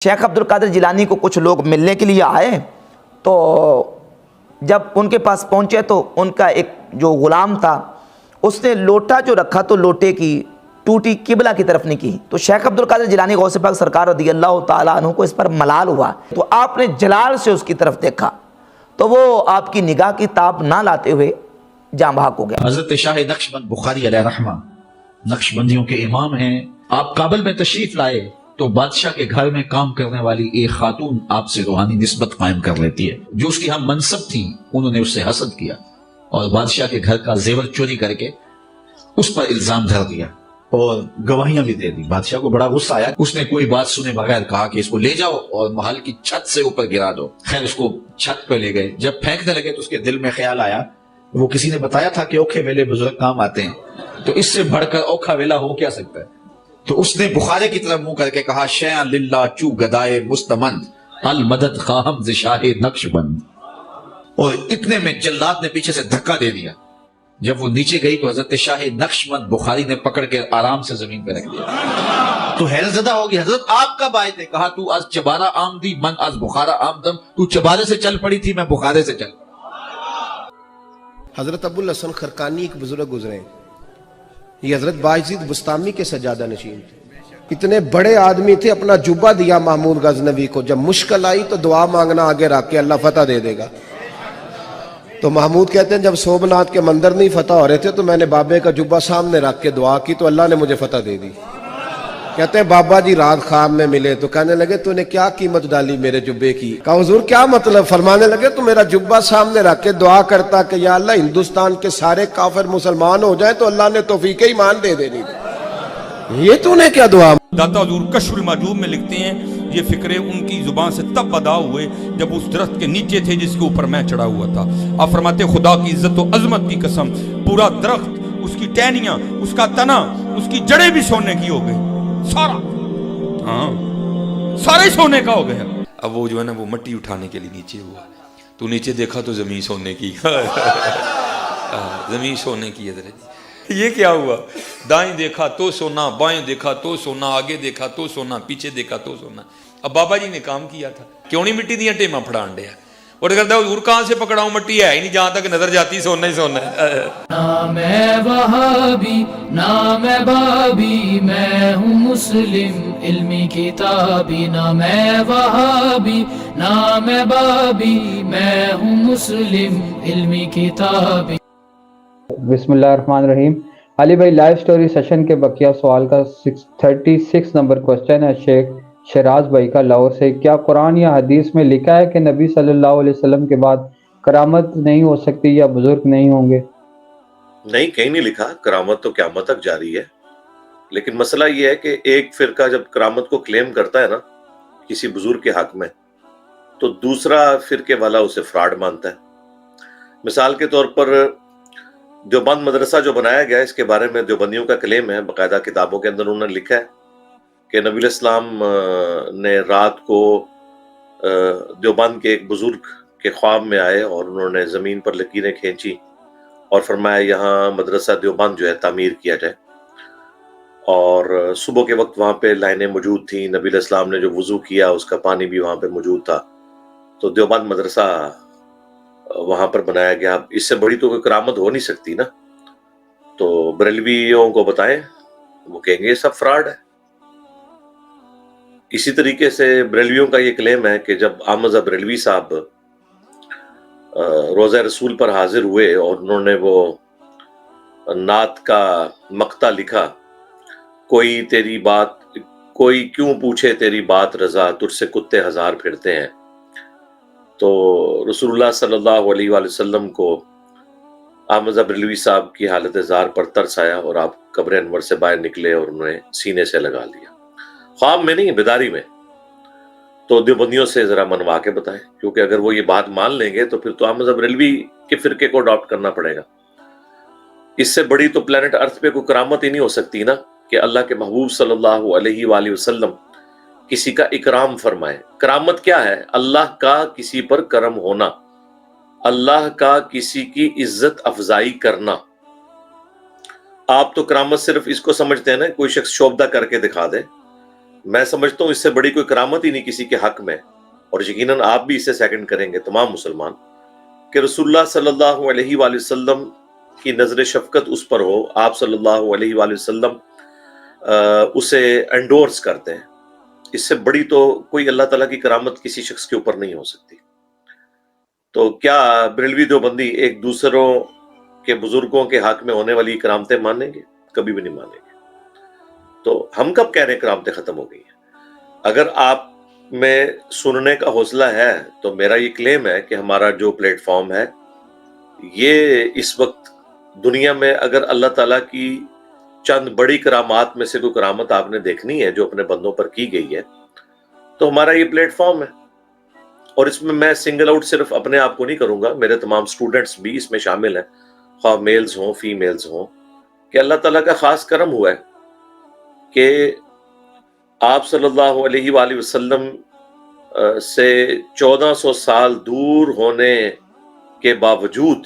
شیخ عبد القادر جیلانی کو کچھ لوگ ملنے کے لیے آئے تو جب ان کے پاس پہنچے تو ان کا ایک جو غلام تھا اس نے لوٹا جو رکھا تو لوٹے کی ٹوٹی قبلہ کی طرف نہیں کی، تو شیخ عبد القادر جیلانی غوث پاک سرکار رضی اللہ تعالیٰ عنہ کو اس پر ملال ہوا، تو آپ نے جلال سے اس کی طرف دیکھا تو وہ آپ کی نگاہ کی تاب نہ لاتے ہوئے جاں بحق ہو گیا۔ حضرت شاہ نقشبند بخاری علیہ رحمہ نقشبندیوں کے امام ہیں۔ آپ کابل میں تشریف لائے تو بادشاہ کے گھر میں کام کرنے والی ایک خاتون آپ سے روحانی نسبت قائم کر لیتی ہے۔ جو اس کی ہم منصب تھی انہوں نے اس سے حسد کیا اور بادشاہ کے گھر کا زیور چوری کر کے اس پر الزام دھر دیا اور گواہیاں بھی دے دی۔ بادشاہ کو بڑا غصہ آیا، اس نے کوئی بات سنے بغیر کہا کہ اس کو لے جاؤ اور محل کی چھت سے اوپر گرا دو۔ خیر اس کو چھت پہ لے گئے، جب پھینکنے لگے تو اس کے دل میں خیال آیا، وہ کسی نے بتایا تھا کہ اوکھے ویلے بزرگ کام آتے ہیں، تو اس سے بڑھ کر اوکھا ویلا ہو کیا سکتا ہے؟ تو اس نے بخارے کی طرف منہ کر کے کہا، شیئا للہ چو گدائے مستمند المدد خواہم ز شاہ نقش بند، اور اتنے میں جلاد نے پیچھے سے دھکا دے دیا۔ جب وہ نیچے گئی تو حضرت شاہ نقش بند بخاری نے پکڑ کے آرام سے زمین پہ رکھ دیا۔ تو حیرت زدہ ہوگی، حضرت آپ کب آئے تھے؟ کہا تو از چبارہ آمدی من از بخارا آمدم، تو چبارے سے چل پڑی تھی، میں بخارے سے چل پڑا۔ حضرت ابو الحسن خرقانی ایک بزرگ گزرے ہیں، یہ حضرت باعزید بستامی کے سجادہ نشین تھے، اتنے بڑے آدمی تھے، اپنا جبہ دیا محمود غزنوی کو، جب مشکل آئی تو دعا مانگنا آگے رکھ کے اللہ فتح دے دے گا۔ تو محمود کہتے ہیں جب سومناتھ کے مندر نہیں فتح ہو رہے تھے تو میں نے بابے کا جبہ سامنے رکھ کے دعا کی تو اللہ نے مجھے فتح دے دی۔ کہتے ہیں بابا جی رات خواب میں ملے تو کہنے لگے تو نے کیا قیمت ڈالی میرے جبے کی؟ کہا حضور کیا مطلب؟ فرمانے لگے تو میرا جبہ سامنے رکھ کے دعا کرتا کہ یا اللہ ہندوستان کے سارے کافر مسلمان ہو جائیں تو اللہ نے توفیق ایمان دے دینی، یہ تو نے کیا دعا؟ داتا حضور کشف المعجوب میں لکھتے ہیں یہ فکرے ان کی زبان سے تب ادا ہوئے جب اس درخت کے نیچے تھے جس کے اوپر میں چڑھا ہوا تھا۔ آپ فرماتے خدا کی عزت و عظمت کی قسم پورا درخت، اس کی ٹہنیاں، اس کا تنا، اس کی جڑیں بھی سونے کی ہو گئی، سارا، ہاں سارے سونے کا ہو گیا۔ اب وہ جو ہے نا وہ مٹی اٹھانے کے لیے نیچے ہوا تو نیچے دیکھا تو زمین سونے کی زمین سونے کی حضرت۔ یہ کیا ہوا؟ دائیں دیکھا تو سونا، بائیں دیکھا تو سونا، آگے دیکھا تو سونا، پیچھے دیکھا تو سونا۔ اب بابا جی نے کام کیا تھا، کیوں نہیں مٹی دیا ٹیمہ پھڑان دیا، اور کرتا ہے حضور کہاں سے پکڑاؤں، مٹی ہے ہی نہیں، جہاں تک نظر جاتی سونا ہی سونا ہے۔ نہ میں وہابی نہ میں بابی، میں ہوں مسلم علمی کتابی، نہ میں وہابی نہ میں بابی، میں ہوں مسلم علمی کتابی۔ بسم اللہ الرحمن الرحیم۔ علی بھائی لائیو سٹوری سیشن کے بقیہ سوال کا 36 نمبر کوسچن ہے شیخ شیراز بھائی کا لاہور سے۔ کیا قرآن یا حدیث میں لکھا ہے کہ نبی صلی اللہ علیہ وسلم کے بعد کرامت نہیں ہو سکتی یا بزرگ نہیں ہوں گے؟ نہیں، کہیں نہیں لکھا، کرامت تو قیامت تک جاری ہے، لیکن مسئلہ یہ ہے کہ ایک فرقہ جب کرامت کو کلیم کرتا ہے نا کسی بزرگ کے حق میں تو دوسرا فرقے والا اسے فراڈ مانتا ہے۔ مثال کے طور پر دیوبند مدرسہ جو بنایا گیا اس کے بارے میں دیوبندیوں کا کلیم ہے، باقاعدہ کتابوں کے اندر انہوں نے لکھا ہے کہ نبی علیہ السلام نے رات کو دیوبند کے ایک بزرگ کے خواب میں آئے اور انہوں نے زمین پر لکیریں کھینچی اور فرمایا یہاں مدرسہ دیوبند جو ہے تعمیر کیا جائے، اور صبح کے وقت وہاں پہ لائنیں موجود تھیں، نبی علیہ السلام نے جو وضو کیا اس کا پانی بھی وہاں پہ موجود تھا، تو دیوبند مدرسہ وہاں پر بنایا گیا۔ اس سے بڑی تو کوئی کرامت ہو نہیں سکتی نا، تو بریلویوں کو بتائیں، وہ کہیں گے یہ سب فراڈ ہے۔ اسی طریقے سے بریلویوں کا یہ کلیم ہے کہ جب احمد بریلوی صاحب روزہ رسول پر حاضر ہوئے اور انہوں نے وہ نعت کا مقطع لکھا، کوئی تیری بات، کوئی کیوں پوچھے تیری بات رضا، تجھ سے کتے ہزار پھرتے ہیں، تو رسول اللہ صلی اللہ علیہ وآلہ وسلم کو احمد بریلوی صاحب کی حالت زار پر ترس آیا اور آپ قبر انور سے باہر نکلے اور انہوں نے سینے سے لگا لیا، خواب میں نہیں، بیداری میں۔ تو دیوبندیوں سے ذرا منوا کے بتائیں، کیونکہ اگر وہ یہ بات مان لیں گے تو پھر تو احمد بریلوی کے فرقے کو اڈاپٹ کرنا پڑے گا۔ اس سے بڑی تو پلانٹ ارتھ پہ کوئی کرامت ہی نہیں ہو سکتی نا کہ اللہ کے محبوب صلی اللہ علیہ وآلہ وسلم کسی کا اکرام فرمائے۔ کرامت کیا ہے؟ اللہ کا کسی پر کرم ہونا، اللہ کا کسی کی عزت افزائی کرنا۔ آپ تو کرامت صرف اس کو سمجھتے ہیں نا کوئی شخص شوبدہ کر کے دکھا دے، میں سمجھتا ہوں اس سے بڑی کوئی کرامت ہی نہیں کسی کے حق میں، اور یقیناً آپ بھی اسے سیکنڈ کریں گے تمام مسلمان، کہ رسول اللہ صلی اللہ علیہ وآلہ وسلم کی نظر شفقت اس پر ہو، آپ صلی اللہ علیہ وآلہ وسلم اسے انڈورس کرتے ہیں۔ اس سے بڑی تو کوئی اللہ تعالیٰ کی کرامت کسی شخص کے اوپر نہیں ہو سکتی۔ تو کیا بریلوی دیوبندی ایک دوسروں کے بزرگوں کے حق میں ہونے والی کرامتیں مانیں گے؟ کبھی بھی نہیں مانیں گے۔ تو ہم کب کہہ رہے ہیں کرامتیں ختم ہو گئی ہیں؟ اگر آپ میں سننے کا حوصلہ ہے تو میرا یہ کلیم ہے کہ ہمارا جو پلیٹ فارم ہے یہ اس وقت دنیا میں اگر اللہ تعالیٰ کی چند بڑی کرامات میں سے کوئی کرامت آپ نے دیکھنی ہے جو اپنے بندوں پر کی گئی ہے تو ہمارا یہ پلیٹ فارم ہے، اور اس میں میں سنگل آؤٹ صرف اپنے آپ کو نہیں کروں گا، میرے تمام سٹوڈنٹس بھی اس میں شامل ہیں، خواہ میلز ہوں فیمیلز ہوں، کہ اللہ تعالیٰ کا خاص کرم ہوا ہے کہ آپ صلی اللہ علیہ وآلہ وسلم سے 1400 سال دور ہونے کے باوجود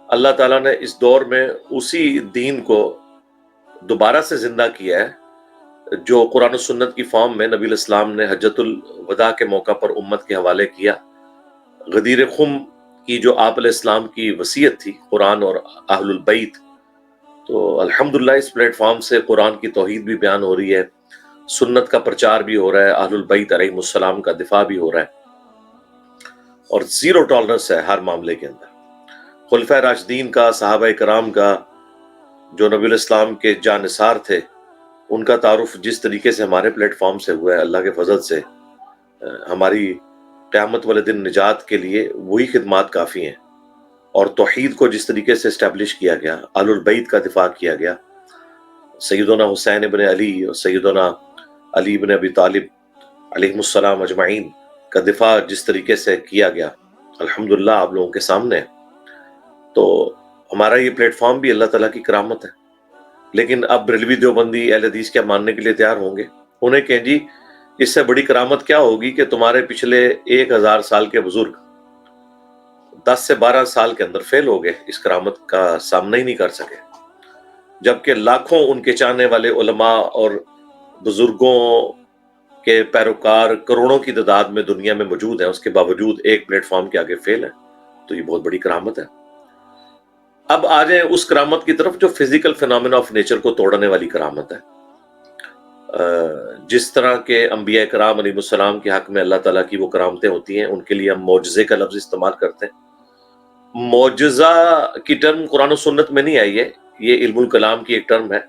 اللہ تعالیٰ نے اس دور میں اسی دین کو دوبارہ سے زندہ کیا ہے جو قرآن و سنت کی فارم میں نبی الاسلام نے حجۃ الوداع کے موقع پر امت کے حوالے کیا۔ غدیر خم کی جو آپ علیہ السلام کی وصیت تھی، قرآن اور اہل البیت، تو الحمدللہ اس پلیٹ فارم سے قرآن کی توحید بھی بیان ہو رہی ہے، سنت کا پرچار بھی ہو رہا ہے، اہل البیت علیہ السلام کا دفاع بھی ہو رہا ہے، اور زیرو ٹالرنس ہے ہر معاملے کے اندر۔ خلفۂ راشدین کا، صحابہ کرام کا، جو نبی الاسلام کے جانثار تھے، ان کا تعارف جس طریقے سے ہمارے پلیٹ فارم سے ہوا ہے، اللہ کے فضل سے ہماری قیامت والے دن نجات کے لیے وہی خدمات کافی ہیں، اور توحید کو جس طریقے سے اسٹیبلش کیا گیا، اہل البیت کا دفاع کیا گیا، سیدنا حسین بن علی اور سیدنا علی بن ابی طالب علیہ السلام اجمعین کا دفاع جس طریقے سے کیا گیا، الحمدللہ آپ لوگوں کے سامنے ہے۔ تو ہمارا یہ پلیٹ فارم بھی اللہ تعالیٰ کی کرامت ہے۔ لیکن اب بریلوی دیوبندی اہل حدیث کیا ماننے کے لیے تیار ہوں گے؟ انہیں کہیں جی اس سے بڑی کرامت کیا ہوگی کہ تمہارے پچھلے 1000 سال کے بزرگ 10 سے 12 سال کے اندر فیل ہو گئے، اس کرامت کا سامنا ہی نہیں کر سکے، جبکہ لاکھوں ان کے چاہنے والے علماء اور بزرگوں کے پیروکار کروڑوں کی تعداد میں دنیا میں موجود ہیں، اس کے باوجود ایک پلیٹ فارم کے آگے فیل ہے۔ تو یہ بہت بڑی کرامت ہے۔ اب آ جائیں اس کرامت کی طرف جو فزیکل فینومینا آف نیچر کو توڑنے والی کرامت ہے۔ جس طرح کے انبیاء کرام علیہ السلام کے حق میں اللہ تعالیٰ کی وہ کرامتیں ہوتی ہیں، ان کے لیے ہم معجزے کا لفظ استعمال کرتے ہیں۔ معجزہ کی ٹرم قرآن و سنت میں نہیں آئی ہے، یہ علم الکلام کی ایک ٹرم ہے۔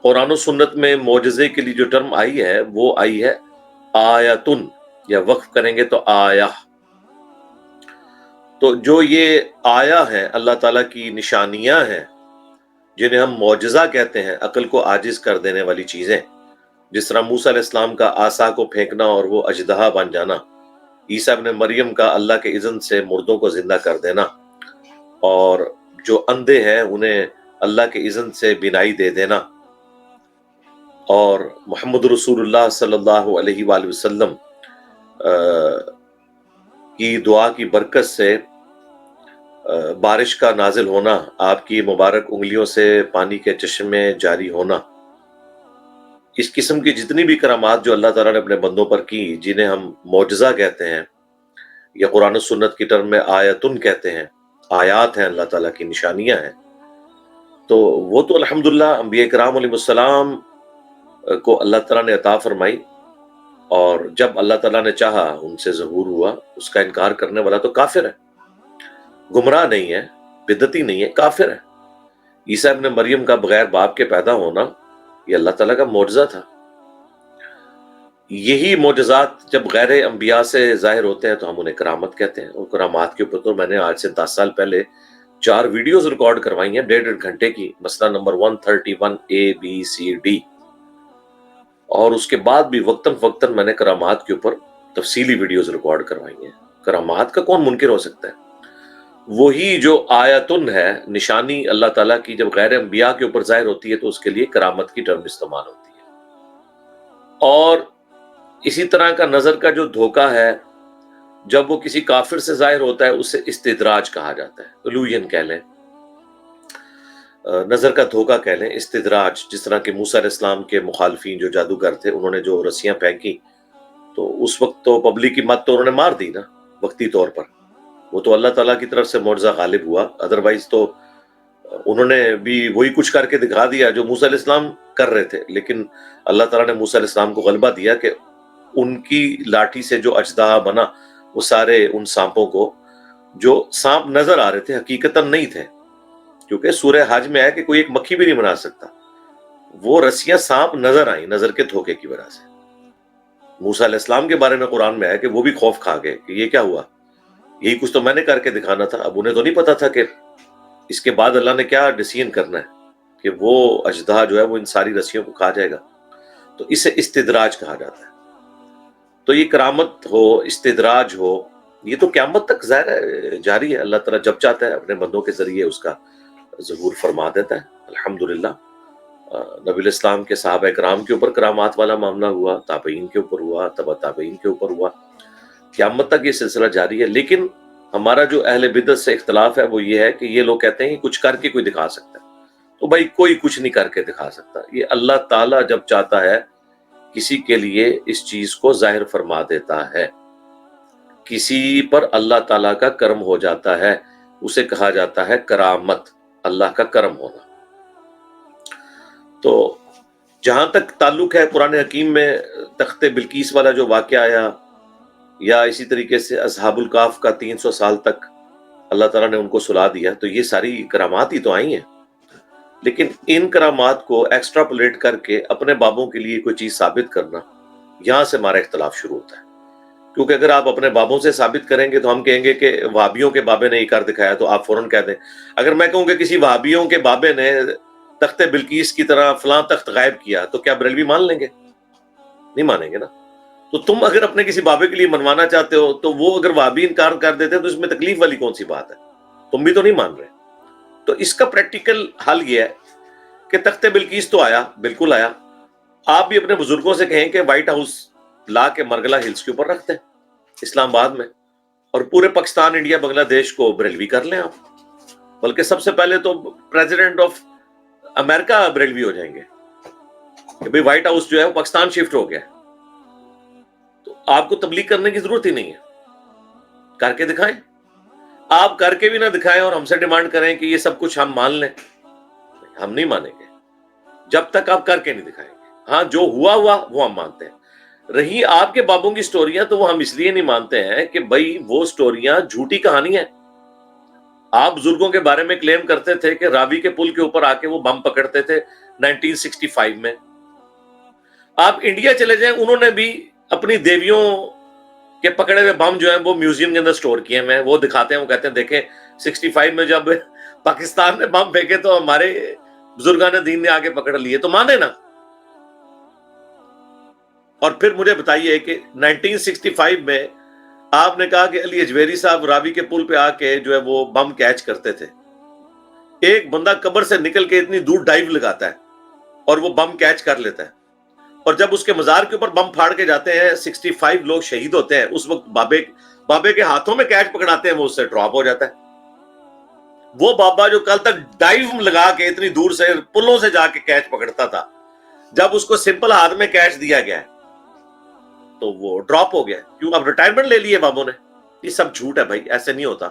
قرآن و سنت میں معجزے کے لیے جو ٹرم آئی ہے وہ آئی ہے آیتن، یا وقف کریں گے تو آیا۔ تو جو یہ آیا ہے اللہ تعالیٰ کی نشانیاں ہیں جنہیں ہم معجزہ کہتے ہیں، عقل کو عاجز کر دینے والی چیزیں، جس طرح موسیٰ علیہ السلام کا عصا کو پھینکنا اور وہ اژدہا بن جانا، عیسیٰ ابن مریم کا اللہ کے اذن سے مردوں کو زندہ کر دینا، اور جو اندھے ہیں انہیں اللہ کے اذن سے بینائی دے دینا، اور محمد رسول اللہ صلی اللہ علیہ وآلہ وسلم کی دعا کی برکت سے بارش کا نازل ہونا، آپ کی مبارک انگلیوں سے پانی کے چشمے جاری ہونا، اس قسم کی جتنی بھی کرامات جو اللہ تعالیٰ نے اپنے بندوں پر کی، جنہیں ہم معجزہ کہتے ہیں یا قرآن و سنت کی ٹرم میں آیتن کہتے ہیں، آیات ہیں، اللہ تعالیٰ کی نشانیاں ہیں، تو وہ تو الحمدللہ انبیاء کرام علیہ السلام کو اللہ تعالیٰ نے عطا فرمائی، اور جب اللہ تعالیٰ نے چاہا ان سے ظہور ہوا۔ اس کا انکار کرنے والا تو کافر ہے، گمراہ نہیں ہے، بدعتی نہیں ہے، کافر ہے۔ عیسیٰ ابن مریم کا بغیر باپ کے پیدا ہونا یہ اللہ تعالیٰ کا معجزہ تھا۔ یہی معجزات جب غیر انبیاء سے ظاہر ہوتے ہیں تو ہم انہیں کرامت کہتے ہیں۔ اور کرامات کے اوپر تو میں نے آج سے 10 سال پہلے 4 ویڈیوز ریکارڈ کروائی ہیں 1.5 گھنٹے کی، مسئلہ نمبر 131 ABCD، اور اس کے بعد بھی وقتاً فوقتاً میں نے کرامات کے اوپر تفصیلی ویڈیوز ریکارڈ کروائی ہیں۔ کرامات کا کون منکر ہو سکتا ہے؟ وہی جو آیتن ہے، نشانی اللہ تعالیٰ کی، جب غیر انبیاء کے اوپر ظاہر ہوتی ہے تو اس کے لیے کرامت کی ٹرم استعمال ہوتی ہے۔ اور اسی طرح کا نظر کا جو دھوکہ ہے، جب وہ کسی کافر سے ظاہر ہوتا ہے اسے استدراج کہا جاتا ہے، الوژن کہہ لیں۔ نظر کا دھوکہ کہہ لیں، استدراج، جس طرح کہ موسیٰ علیہ السلام کے مخالفین جو جادوگر تھے انہوں نے جو رسیاں پھینکی تو اس وقت تو پبلک کی مت تو انہوں نے مار دی نا وقتی طور پر، وہ تو اللہ تعالیٰ کی طرف سے معجزہ غالب ہوا، ادروائز تو انہوں نے بھی وہی کچھ کر کے دکھا دیا جو موسیٰ علیہ السلام کر رہے تھے، لیکن اللہ تعالیٰ نے موسیٰ علیہ السلام کو غلبہ دیا کہ ان کی لاٹھی سے جو اژدہا بنا وہ سارے ان سانپوں کو، جو سانپ نظر آ رہے تھے حقیقتاً نہیں تھے، کیونکہ سورہ حج میں ہے کہ کوئی ایک مکھی بھی نہیں بنا سکتا، وہ رسیاں سانپ نظر آئیں نظر کے دھوکے کی وجہ سے۔ موسیٰ علیہ السلام کے بارے میں قرآن میں ہے کہ وہ بھی خوف کھا گئے کہ یہ کیا ہوا، یہی کچھ تو میں نے کر کے دکھانا تھا۔ اب انہیں تو نہیں پتا تھا کہ اس کے بعد اللہ نے کیا ڈیسیژن کرنا ہے کہ وہ اژدہا جو ہے وہ ان ساری رسیوں کو کھا جائے گا، تو اسے استدراج کہا جاتا ہے۔ تو یہ کرامت ہو، استدراج ہو، یہ تو قیامت تک ظاہر ہے جاری ہے، اللہ تعالیٰ جب چاہتا ہے اپنے بندوں کے ذریعے اس کا ظہور فرما دیتا ہے۔ الحمدللہ نبی الاسلام کے صحابہ کرام کے اوپر کرامات والا معاملہ ہوا، تابعین کے اوپر ہوا، تبع تابعین کے اوپر ہوا، قیامت تک یہ سلسلہ جاری ہے۔ لیکن ہمارا جو اہل بدعت سے اختلاف ہے وہ یہ ہے کہ یہ لوگ کہتے ہیں کہ کچھ کر کے کوئی دکھا سکتا ہے، تو بھائی کوئی کچھ نہیں کر کے دکھا سکتا، یہ اللہ تعالیٰ جب چاہتا ہے کسی کے لیے اس چیز کو ظاہر فرما دیتا ہے، کسی پر اللہ تعالیٰ کا کرم ہو جاتا ہے، اسے کہا جاتا ہے کرامت، اللہ کا کرم ہونا۔ تو جہاں تک تعلق ہے قرآن حکیم میں تخت بلقیس والا جو واقعہ آیا، یا اسی طریقے سے اصحاب الکاف کا 300 سال تک اللہ تعالیٰ نے ان کو سلا دیا، تو یہ ساری کرامات ہی تو آئی ہیں، لیکن ان کرامات کو ایکسٹراپولیٹ کر کے اپنے بابوں کے لیے کوئی چیز ثابت کرنا، یہاں سے ہمارا اختلاف شروع ہوتا ہے۔ کیونکہ اگر آپ اپنے بابوں سے ثابت کریں گے تو ہم کہیں گے کہ وہابیوں کے بابے نے یہ کر دکھایا، تو آپ فوراً کہہ دیں۔ اگر میں کہوں کہ کسی وہابیوں کے بابے نے تخت بلقیس کی طرح فلاں تخت غائب کیا، تو کیا بریلوی مان لیں گے؟ نہیں مانیں گے نا۔ تو تم اگر اپنے کسی بابے کے لیے منوانا چاہتے ہو تو وہ اگر وہابی انکار کر دیتے ہیں تو اس میں تکلیف والی کون سی بات ہے؟ تم بھی تو نہیں مان رہے۔ تو اس کا پریکٹیکل حل یہ ہے کہ تخت بلقیس تو آیا، بالکل آیا، آپ بھی اپنے بزرگوں سے کہیں کہ وائٹ ہاؤس لا کے مرگلہ ہلز کے اوپر رکھتے ہیں اسلام آباد میں، اور پورے پاکستان، انڈیا، بنگلہ دیش کو بریلوی کر لیں آپ، بلکہ سب سے پہلے تو پریزیڈنٹ آف امریکہ بریلوی ہو جائیں گے کہ بھئی وائٹ ہاؤس جو ہے وہ پاکستان شفٹ ہو گیا ہے۔ تو آپ کو تبلیغ کرنے کی ضرورت ہی نہیں ہے، کر کے دکھائیں۔ آپ کر کے بھی نہ دکھائیں اور ہم سے ڈیمانڈ کریں کہ یہ سب کچھ ہم مان لیں، ہم نہیں مانیں گے جب تک آپ کر کے نہیں دکھائیں گے۔ ہاں جو ہوا وہ ہم مانتے ہیں۔ رہی آپ کے بابوں کی سٹوریاں تو وہ ہم اس لیے نہیں مانتے ہیں کہ بھئی وہ سٹوریاں جھوٹی کہانی ہیں۔ آپ بزرگوں کے بارے میں کلیم کرتے تھے کہ راوی کے پل کے اوپر آ کے وہ بم پکڑتے تھے 1965 میں۔ آپ انڈیا چلے جائیں، انہوں نے بھی اپنی دیویوں کے پکڑے ہوئے بم جو ہیں وہ میوزیم کے اندر سٹور کیے ہیں، وہ دکھاتے ہیں، وہ کہتے ہیں دیکھیں 65 میں جب پاکستان میں بم پھینکے تو ہمارے بزرگان دین نے آگے پکڑ لیے، تو مانے نا۔ اور پھر مجھے بتائیے کہ 1965 میں آپ نے کہا کہ علی اجویری صاحب راوی کے پل پہ آ کے جو ہے وہ بم کیچ کرتے تھے، ایک بندہ قبر سے نکل کے اتنی دور ڈائیو لگاتا ہے اور وہ بم کیچ کر لیتا ہے، اور جب اس کے مزار کے اوپر بم پھاڑ کے جاتے ہیں 65 لوگ شہید ہوتے ہیں، اس وقت بابے کے ہاتھوں میں کیچ پکڑاتے ہیں، وہ اس سے ڈراپ ہو جاتا ہے۔ وہ بابا جو کل تک ڈائیو لگا کے اتنی دور سے پلوں سے جا کے کیچ پکڑتا تھا، جب اس کو سمپل ہاتھ میں کیچ دیا گیا ہے تو وہ ڈراپ ہو گیا۔ کیوں؟ اب ریٹائرمنٹ لے لیے بابوں نے۔ یہ سب جھوٹ ہے بھائی، ایسے نہیں ہوتا۔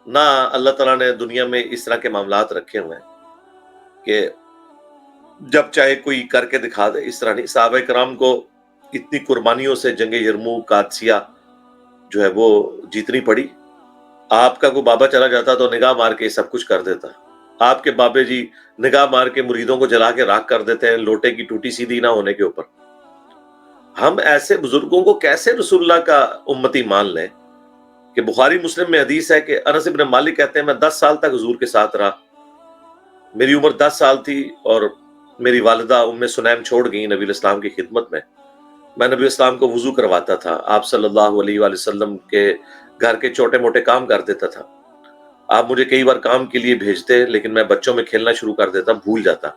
نہ اللہ تعالیٰ نے دنیا میں اس طرح کے معاملات رکھے ہوئے ہیں کہ جب چاہے کوئی کر کے دکھا دے، اس طرح نہیں۔ صحابہ کرام کو اتنی قربانیوں سے جنگ یرموک، قادسیہ جو ہے وہ جیتنی پڑی۔ آپ کا کوئی بابا چلا جاتا تو نگاہ مار کے سب کچھ کر دیتا۔ آپ کے بابے جی نگاہ مار کے مریدوں کو جلا کے راکھ کر دیتے ہیں لوٹے کی ٹوٹی سیدھی نہ ہونے کے اوپر۔ ہم ایسے بزرگوں کو کیسے رسول اللہ کا امتی مان لیں کہ بخاری مسلم میں حدیث ہے کہ انس بن مالک کہتے ہیں میں 10 سال تک حضور کے ساتھ رہا، میری عمر 10 سال تھی اور میری والدہ ام سنیم چھوڑ گئی نبی الاسلام کی خدمت میں نبی الاسلام کو وضو کرواتا تھا، آپ صلی اللہ علیہ وآلہ وسلم کے گھر کے چھوٹے موٹے کام کر دیتا تھا، آپ مجھے کئی بار کام کے لیے بھیجتے لیکن میں بچوں میں کھیلنا شروع کر دیتا، بھول جاتا،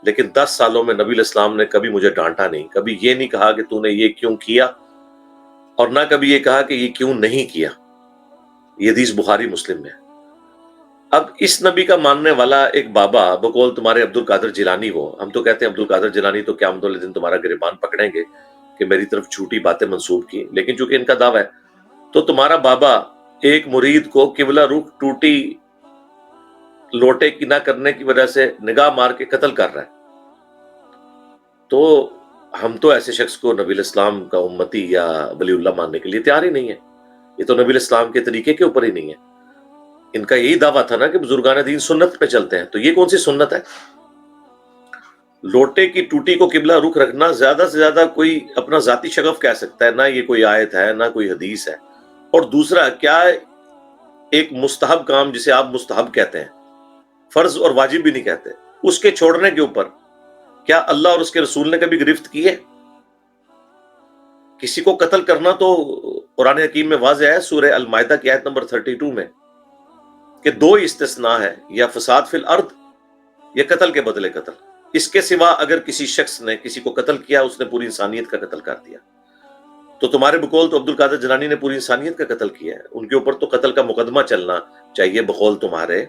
لیکن 10 سالوں میں نبی الاسلام نے کبھی مجھے ڈانٹا نہیں، کبھی یہ نہیں کہا کہ تو نے یہ کیوں کیا، اور نہ کبھی یہ کہا کہ یہ کیوں نہیں کیا۔ یہ حدیث بخاری مسلم میں۔ اب اس نبی کا ماننے والا ایک بابا بقول تمہارے عبد القادر جیلانی ہو، ہم تو کہتے ہیں عبد القادر جیلانی تو قیامت والے دن تمہارا گریبان پکڑیں گے کہ میری طرف جھوٹی باتیں منسوب کی، لیکن چونکہ ان کا دعویٰ ہے تو تمہارا بابا ایک مرید کو قبلہ رخ ٹوٹی لوٹے کی نہ کرنے کی وجہ سے نگاہ مار کے قتل کر رہا ہے، تو ہم تو ایسے شخص کو نبی الاسلام کا امتی یا ولی اللہ ماننے کے لیے تیار ہی نہیں ہے، یہ تو نبی الاسلام کے طریقے کے اوپر ہی نہیں ہے۔ ان کا یہی دعویٰ تھا نا کہ بزرگان دین سنت پہ چلتے ہیں، تو یہ کون سی سنت ہے؟ لوٹے کی ٹوٹی کو قبلہ رخ رکھنا زیادہ سے زیادہ کوئی اپنا ذاتی شغف کہہ سکتا ہے، نہ یہ کوئی آیت ہے نہ کوئی حدیث ہے۔ اور دوسرا، کیا ایک مستحب کام جسے آپ مستحب کہتے ہیں، فرض اور واجب بھی نہیں کہتے، اس کے چھوڑنے کے اوپر کیا اللہ اور اس کے رسول نے کبھی گرفت کی ہے؟ کسی کو قتل کرنا تو قرآن حکیم میں واضح ہے، سورہ المائدہ کی آیت نمبر 32 میں، کہ دو استثناء ہے، یا فساد فی الارض یا قتل کے بدلے قتل۔ اس کے سوا اگر کسی شخص نے کسی کو قتل کیا، اس نے پوری انسانیت کا قتل کر دیا۔ تو تمہارے بقول تو عبد القادر جیلانی نے پوری انسانیت کا قتل کیا ہے، ان کے اوپر تو قتل کا مقدمہ چلنا چاہیے بقول تمہارے۔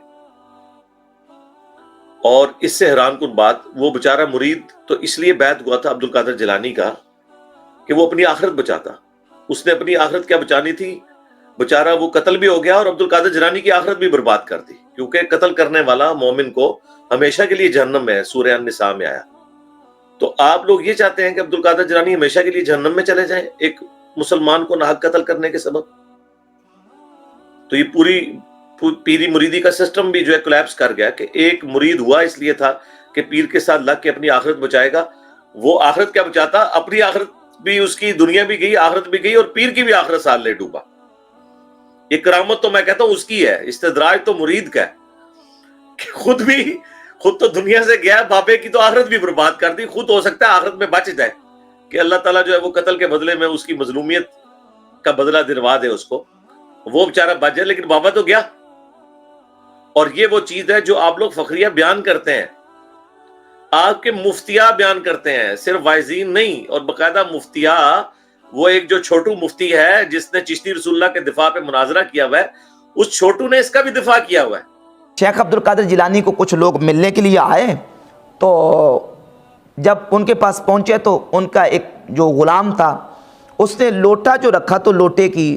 اور اس سے حیران کن بات، وہ بیچارہ مرید تو اس لیے بیعت ہوا تھا عبد القادر جیلانی کا کہ وہ اپنی آخرت بچاتا، اس نے اپنی آخرت کیا بچانی تھی، بیچارہ وہ قتل بھی ہو گیا اور عبد القادر جیلانی کی آخرت بھی برباد کر دی، کیونکہ قتل کرنے والا مومن کو ہمیشہ کے لیے جہنم میں ہے، سورہ النساء میں آیا۔ تو آپ لوگ یہ چاہتے ہیں کہ عبد القادر جیلانی ہمیشہ کے لیے جہنم میں چلے جائیں ایک مسلمان کو ناحق قتل کرنے کے سبب؟ تو یہ پوری پیری مریدی کا سسٹم بھی جو ہے کولیپس کر گیا، کہ ایک مرید ہوا اس لیے تھا کہ پیر کے ساتھ لگ کے اپنی آخرت بچائے گا، وہ آخرت کیا بچاتا، اپنی آخرت بھی، اس کی دنیا بھی گئی، آخرت بھی گئی، اور پیر کی بھی آخرت ساتھ لے ڈوبا۔ یہ کرامت تو میں کہتا ہوں اس کی ہے، استدراج تو مرید کا ہے کہ خود تو دنیا سے گیا، بابے کی تو آخرت بھی برباد کر دی، خود ہو سکتا ہے آخرت میں بچ جائے کہ اللہ تعالیٰ جو ہے وہ قتل کے بدلے میں اس کی مظلومیت کا بدلہ دلوا دے اس کو، وہ بیچارہ بچ جائے، لیکن بابا تو گیا۔ اور یہ وہ چیز ہے جو آپ لوگ فخریہ بیان کرتے ہیں، آپ کے مفتیاء بیان کرتے ہیں، صرف واعظین نہیں، اور باقاعدہ مفتیاء، وہ ایک جو چھوٹو مفتی ہے جس نے چشتی رسول اللہ کے دفاع پہ مناظرہ کیا ہوا ہے، اس چھوٹو نے اس کا بھی دفاع کیا ہوا ہے۔ شیخ عبد القادر جیلانی کو کچھ لوگ ملنے کے لیے آئے، تو جب ان کے پاس پہنچے تو ان کا ایک جو غلام تھا، اس نے لوٹا جو رکھا تو لوٹے کی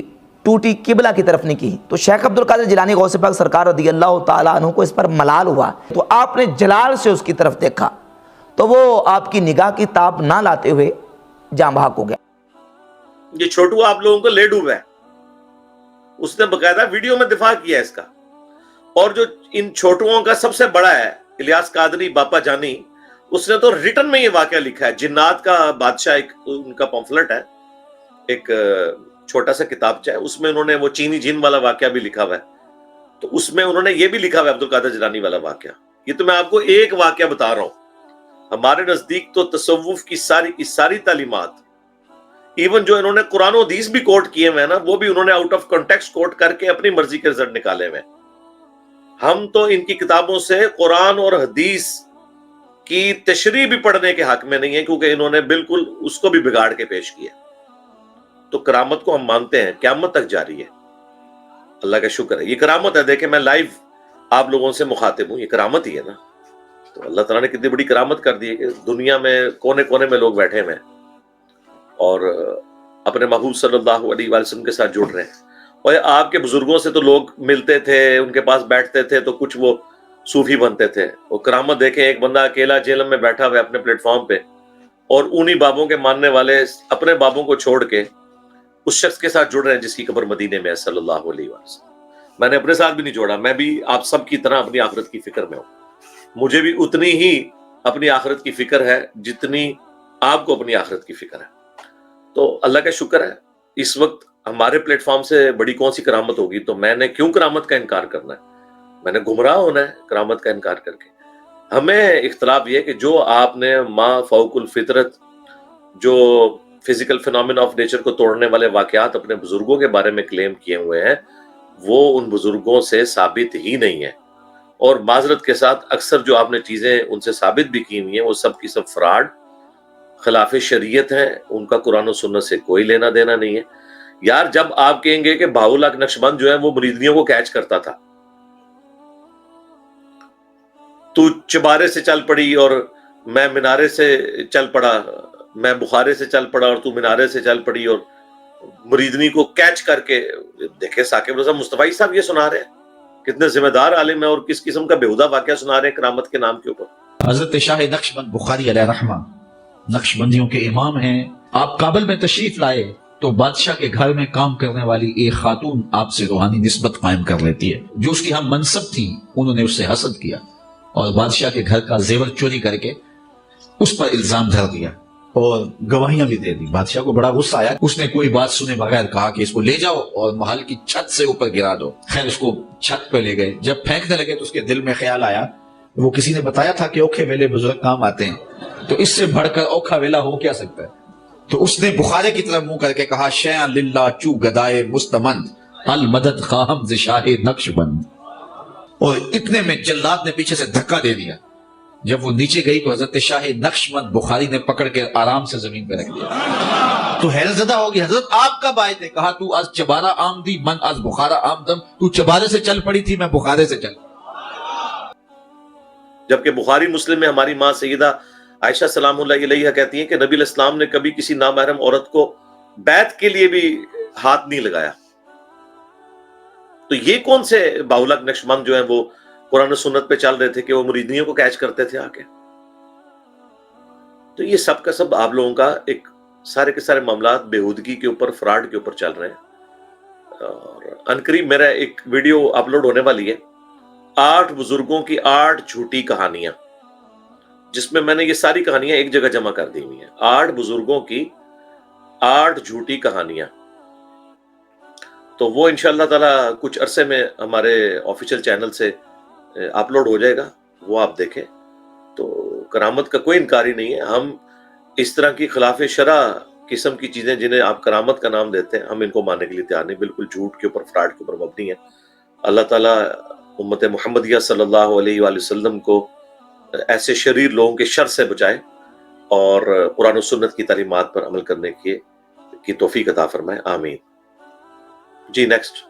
ٹوٹی قبلہ کی طرف نہیں کی، تو شیخ عبد القادر جیلانی غوث پاک سرکار رضی اللہ تعالیٰ عنہ کو اس پر ملال ہوا، تو آپ نے جلال سے اس کی طرف دیکھا تو وہ آپ کی نگاہ کی تاب نہ لاتے ہوئے جاں بحق ہو گیا۔ یہ چھوٹو آپ لوگوں کو لے ڈوبا ہے، اس نے باقاعدہ ویڈیو میں دفاع کیا ہے اس کا۔ اور جو ان چھوٹوؤں کا سب سے بڑا ہے الیاس قادری باپا جانی، اس نے تو ریٹن میں یہ واقعہ لکھا ہے، جنات کا بادشاہ ایک ان کا پمفلٹ ہے، ایک چھوٹا سا کتابچہ ہے، اس میں انہوں نے وہ چینی جن والا واقعہ بھی لکھا ہوا ہے، تو اس میں انہوں نے یہ بھی لکھا ہوا ہے عبد القادر جیلانی والا واقعہ۔ یہ تو میں آپ کو ایک واقعہ بتا رہا ہوں، ہمارے نزدیک تو تصوف کی ساری تعلیمات، ایون جو انہوں نے قرآن و حدیث بھی کوٹ کیے ہوئے ہیں نا، وہ بھی انہوں نے آؤٹ آف کانٹیکسٹ کوٹ کر کے اپنی مرضی کے رزلٹ نکالے ہوئے ہیں۔ ہم تو ان کی کتابوں سے قرآن اور حدیث کی تشریح بھی پڑھنے کے حق میں نہیں ہے، کیونکہ انہوں نے بالکل اس کو بھی بگاڑ کے پیش کیا۔ تو کرامت کو ہم مانتے ہیں، قیامت تک جاری ہے، اللہ کا شکر ہے، یہ کرامت ہے۔ دیکھیں میں لائیو آپ لوگوں سے مخاطب ہوں، یہ کرامت ہی ہے نا۔ تو اللہ تعالیٰ نے کتنی بڑی کرامت کر دی ہے کہ دنیا میں کونے کونے میں لوگ بیٹھے ہوئے ہیں اور اپنے محبوب صلی اللہ علیہ وآلہ وسلم کے ساتھ جڑ رہے ہیں۔ اور آپ کے بزرگوں سے تو لوگ ملتے تھے، ان کے پاس بیٹھتے تھے تو کچھ وہ صوفی بنتے تھے۔ اور کرامت دیکھیں، ایک بندہ اکیلا جیلم میں بیٹھا ہوا ہے اپنے پلیٹ فارم پہ، اور انہی بابوں کے ماننے والے اپنے بابوں کو چھوڑ کے اس شخص کے ساتھ جڑ رہے ہیں جس کی قبر مدینے میں ہے صلی اللہ علیہ وسلم۔ میں نے اپنے ساتھ بھی نہیں جوڑا، میں بھی آپ سب کی طرح اپنی آخرت کی فکر میں ہوں، مجھے بھی اتنی ہی اپنی آخرت کی فکر ہے جتنی آپ کو اپنی آخرت کی فکر ہے۔ تو اللہ کا شکر ہے، اس وقت ہمارے پلیٹ فارم سے بڑی کون سی کرامت ہوگی؟ تو میں نے کیوں کرامت کا انکار کرنا ہے؟ میں نے گمراہ ہونا ہے کرامت کا انکار کر کے؟ ہمیں اختلاف یہ ہے کہ جو آپ نے ما فوق الفطرت، جو فزیکل فینومین آف نیچر کو توڑنے والے واقعات اپنے بزرگوں کے بارے میں کلیم کیے ہوئے ہیں، وہ ان بزرگوں سے ثابت ہی نہیں ہے۔ اور معذرت کے ساتھ اکثر جو آپ نے چیزیں ان سے ثابت بھی کی ہوئی ہیں، وہ سب کی سب فراڈ، خلاف شریعت ہیں، ان کا قرآن و سنت سے کوئی لینا دینا نہیں ہے۔ یار جب آپ کہیں گے کہ بہاؤ لاکھ نقشبند جو ہے وہ مریدیوں کو کیچ کرتا تھا، تو چبارے سے چل پڑی اور میں مینارے سے چل پڑا، میں بخارے سے چل پڑا اور تو مینارے سے چل پڑی، اور مریدنی کو کیچ کر کے دیکھے ثاقب رضا مصطفی صاحب یہ سنا رہے ہیں، کتنے ذمہ دار عالم ہیں اور کس قسم کا بےہودہ واقعہ سنا رہے ہیں کرامت کے نام کے اوپر۔ حضرت شاہ نقشبند بخاری علیہ رحمہ نقش بندیوں کے امام ہیں۔ آپ کابل میں تشریف لائے تو بادشاہ کے گھر میں کام کرنے والی ایک خاتون آپ سے روحانی نسبت قائم کر لیتی ہے۔ جو اس کی ہم منصب تھی انہوں نے اس سے حسد کیا اور بادشاہ کے گھر کا زیور چوری کر کے اس پر الزام دھر دیا اور گواہیاں بھی دے دی۔ بادشاہ کو بڑا غصہ آیا، اس نے کوئی بات سنے بغیر کہا کہ اس کو لے جاؤ اور محل کی چھت سے اوپر گرا دو۔ خیر اس کو چھت پہ لے گئے، جب پھینکنے لگے تو اس کے دل میں خیال آیا، وہ کسی نے بتایا تھا کہ اوکھے ویلے بزرگ کام آتے ہیں، تو اس سے بڑھ کر اوکھا ویلا ہو کیا سکتا ہے؟ تو اس نے بخارے کی طرف منہ کر کے کہا، شیئا للہ چو گدائے مستمند المدد خواہم ز شاہ نقش بند۔ اور اتنے میں جلاد نے پیچھے سے دھکا دے دیا۔ جب وہ نیچے گئی تو حضرت شاہ نقش بند بخاری نے پکڑ کے آرام سے زمین پہ رکھ دیا۔ تو حیرت زدہ ہوگی، حضرت آپ کب آئے تھے؟ کہا تو از چبارہ آمدی من از بخارا آمدم، تو چبارے سے چل پڑی تھی، میں بخارے سے چل۔ جبکہ بخاری مسلم میں ہماری ماں سیدہ عائشہ سلام اللہ علیہا کہتی ہیں کہ نبی علیہ السلام نے کبھی کسی نامحرم عورت کو بیعت کے لیے بھی ہاتھ نہیں لگایا۔ تو یہ کون سے باولک نقشبند جو ہیں وہ قرآن و سنت پہ چل رہے تھے کہ وہ مریدیوں کو کیچ کرتے تھے آ کے؟ تو یہ سب کا سب آپ لوگوں کا ایک سارے کے سارے معاملات بےہودگی کے اوپر، فراڈ کے اوپر چل رہے ہیں۔ اور عنقریب میرا ایک ویڈیو اپلوڈ ہونے والی ہے، 8 بزرگوں کی 8 جھوٹی کہانیاں، جس میں میں نے یہ ساری کہانیاں ایک جگہ جمع کر دی ہوئی ہیں۔ 8 بزرگوں کی 8 جھوٹی کہانیاں، تو وہ انشاءاللہ تعالی کچھ عرصے میں ہمارے آفیشیل چینل سے اپلوڈ ہو جائے گا، وہ آپ دیکھیں۔ تو کرامت کا کوئی انکار ہی نہیں ہے، ہم اس طرح کی خلاف شرع قسم کی چیزیں جنہیں آپ کرامت کا نام دیتے ہیں، ہم ان کو ماننے کے لیے تیار نہیں، بالکل جھوٹ کے اوپر، فراڈ کے اوپر مبنی ہے۔ اللہ تعالیٰ امت محمدیہ صلی اللہ علیہ وآلہ وسلم کو ایسے شریر لوگوں کے شر سے بچائے اور قرآن و سنت کی تعلیمات پر عمل کرنے کی توفیق عطا فرمائے، آمین۔ جی نیکسٹ۔